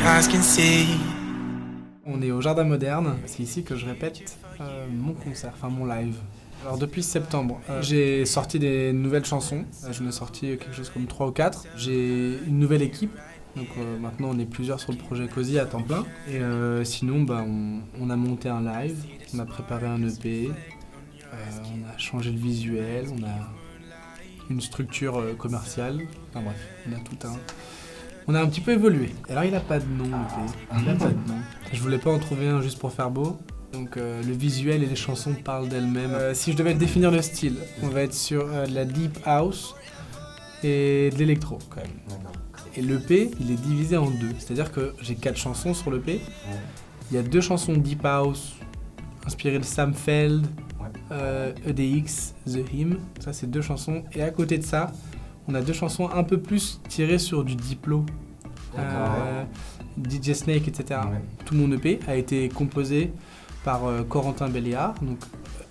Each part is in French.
eyes can see. On est au Jardin Moderne, c'est ici que je répète mon concert, enfin mon live. Alors depuis septembre, j'ai sorti des nouvelles chansons, j'en ai sorti quelque chose comme 3 ou 4. J'ai une nouvelle équipe, donc maintenant on est plusieurs sur le projet Cozy à temps plein. Et sinon on a monté un live, on a préparé un EP, on a changé le visuel, on a une structure commerciale, enfin bref, on a un petit peu évolué. Alors il n'a pas de nom, l'EP. Il n'a pas de nom. Je voulais pas en trouver un juste pour faire beau. Donc le visuel et les chansons parlent d'elles-mêmes. Si je devais définir le style, on va être sur de la deep house et de l'électro quand même. Et l'EP, il est divisé en deux. C'est-à-dire que j'ai 4 chansons sur l'EP. Il y a 2 chansons deep house inspirées de Sam Feld, EDX, The Hymn. Ça c'est 2 chansons. Et à côté de ça, on a 2 chansons un peu plus tirées sur du Diplo, DJ Snake, etc. Ouais. Tout mon EP a été composé par Corentin Belliard, donc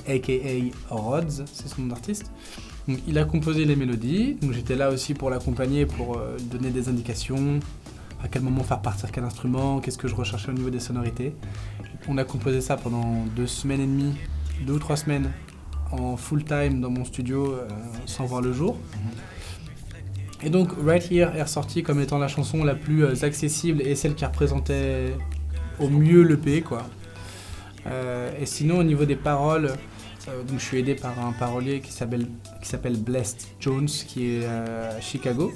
a.k.a. Rods, c'est son nom d'artiste. Donc, il a composé les mélodies, donc j'étais là aussi pour l'accompagner, pour donner des indications, à quel moment faire partir quel instrument, qu'est-ce que je recherchais au niveau des sonorités. On a composé ça pendant 2 semaines et demie, 2 ou 3 semaines, en full time dans mon studio, sans voir le jour. Et donc Right Here est ressorti comme étant la chanson la plus accessible et celle qui représentait au mieux l'EP, quoi. Et sinon au niveau des paroles, donc je suis aidé par un parolier qui s'appelle Blessed Jones, qui est à Chicago.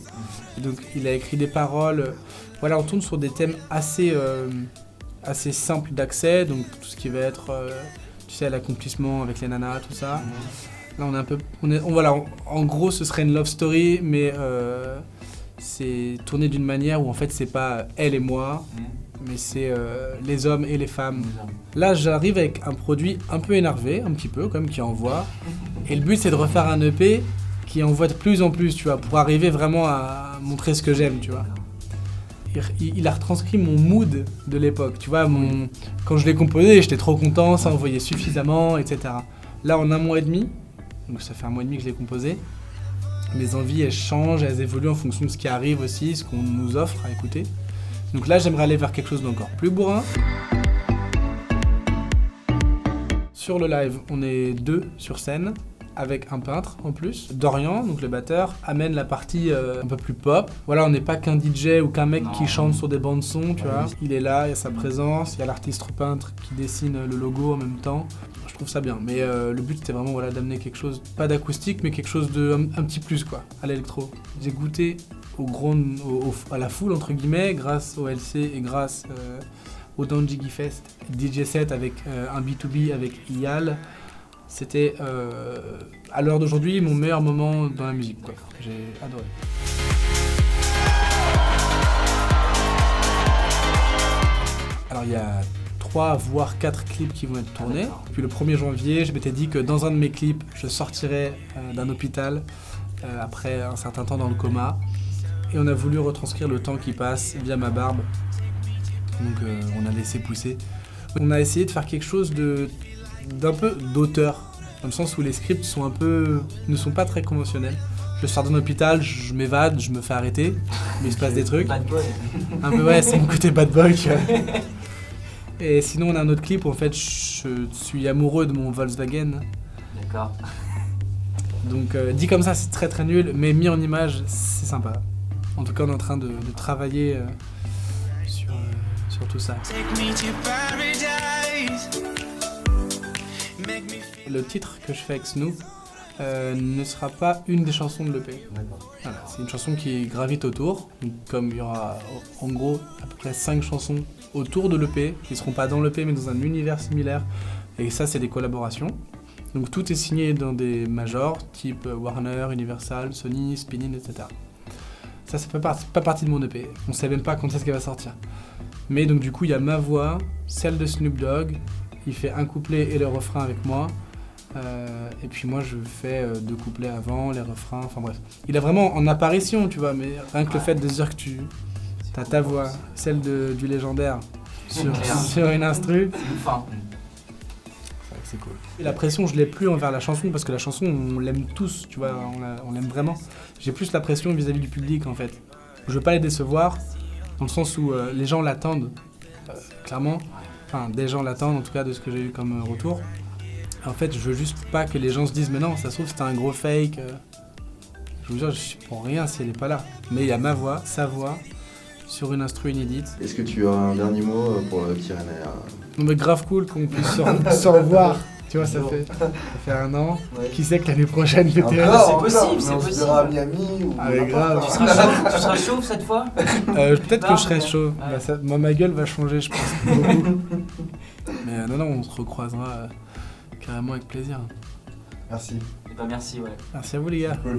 Et donc il a écrit des paroles, voilà, on tourne sur des thèmes assez simples d'accès, donc tout ce qui va être, tu sais, l'accomplissement avec les nanas, tout ça. Là on est un peu, voilà, en gros ce serait une love story, mais c'est tourné d'une manière où en fait c'est pas elle et moi, mais c'est les hommes et les femmes. Là j'arrive avec un produit un peu énervé, un petit peu comme qui envoie, et le but c'est de refaire un EP qui envoie de plus en plus, tu vois, pour arriver vraiment à montrer ce que j'aime, tu vois. Il a retranscrit mon mood de l'époque, tu vois, quand je l'ai composé j'étais trop content, ça envoyait suffisamment, etc. Là en 1 mois et demi, donc ça fait 1 mois et demi que je l'ai composé. Mes envies, elles changent, elles évoluent en fonction de ce qui arrive aussi, ce qu'on nous offre à écouter. Donc là, j'aimerais aller vers quelque chose d'encore plus bourrin. Sur le live, on est 2 sur scène, avec un peintre en plus. Dorian, donc le batteur, amène la partie un peu plus pop. Voilà, on n'est pas qu'un DJ ou qu'un mec qui chante sur des bandes son, tu vois. Il est là, il y a sa présence, il y a l'artiste peintre qui dessine le logo en même temps. Je trouve ça bien, mais le but c'était vraiment d'amener quelque chose, pas d'acoustique, mais quelque chose de un petit plus, quoi, à l'électro. J'ai goûté à la foule entre guillemets, grâce au LC et grâce au Down Jiggy Fest DJ set avec un B2B avec Ial. C'était à l'heure d'aujourd'hui mon meilleur moment dans la musique, quoi. J'ai adoré. Alors il y a 3 voire 4 clips qui vont être tournés. Puis le 1er janvier, je m'étais dit que dans un de mes clips, je sortirais d'un hôpital après un certain temps dans le coma. Et on a voulu retranscrire le temps qui passe via ma barbe. Donc on a laissé pousser. On a essayé de faire quelque chose d'un peu d'auteur, dans le sens où les scripts ne sont pas très conventionnels. Je sors d'un hôpital, je m'évade, je me fais arrêter, mais il se passe des trucs. Bad boy. Un peu, ouais, c'est mon côté bad boy, tu vois. Et sinon, on a un autre clip où en fait, je suis amoureux de mon Volkswagen. D'accord. Donc, dit comme ça, c'est très très nul, mais mis en image, c'est sympa. En tout cas, on est en train de travailler sur tout ça. Le titre que je fais avec Snoop ne sera pas une des chansons de l'EP. Voilà, c'est une chanson qui gravite autour. Donc, comme il y aura en gros à peu près 5 chansons autour de l'EP, qui ne seront pas dans l'EP mais dans un univers similaire. Et ça, c'est des collaborations. Donc tout est signé dans des majors, type Warner, Universal, Sony, Spinnin, etc. Ça fait pas partie de mon EP. On sait même pas quand est-ce qu'elle va sortir. Mais donc du coup, il y a ma voix, celle de Snoop Dogg. Il fait un couplet et le refrain avec moi. Et puis moi, je fais 2 couplets avant, les refrains, enfin bref. Il est vraiment en apparition, tu vois, mais rien que le fait de dire que tu as ta voix, celle du légendaire, sur une instru. Enfin. C'est cool. Et la pression, je l'ai plus envers la chanson, parce que la chanson, on l'aime tous, tu vois, on l'aime vraiment. J'ai plus la pression vis-à-vis du public, en fait. Je veux pas les décevoir, dans le sens où les gens l'attendent, clairement. Enfin, des gens l'attendent, en tout cas de ce que j'ai eu comme retour. En fait, je veux juste pas que les gens se disent, mais non, ça se trouve, c'était un gros fake. Je vous jure, je suis pour rien si elle est pas là. Mais il y a ma voix, sa voix, sur une instru inédite. Est-ce que tu as un dernier mot pour le petit René Non, mais grave cool qu'on puisse se revoir. Tu vois, ça fait 1 an. Ouais. Qui sait que l'année prochaine, peut-être. Encore, c'est possible, mais c'est on se possible. verra à Miami ou Ah, mais n'importe, grave. hein. Tu seras chaud cette fois? Peut-être que Non, je serai mais- chaud. ouais. Bah, moi, ma gueule va changer, je pense. Beaucoup. Mais non, on se recroisera carrément avec plaisir. Merci. Eh ben merci, ouais. Merci à vous, les gars. Cool.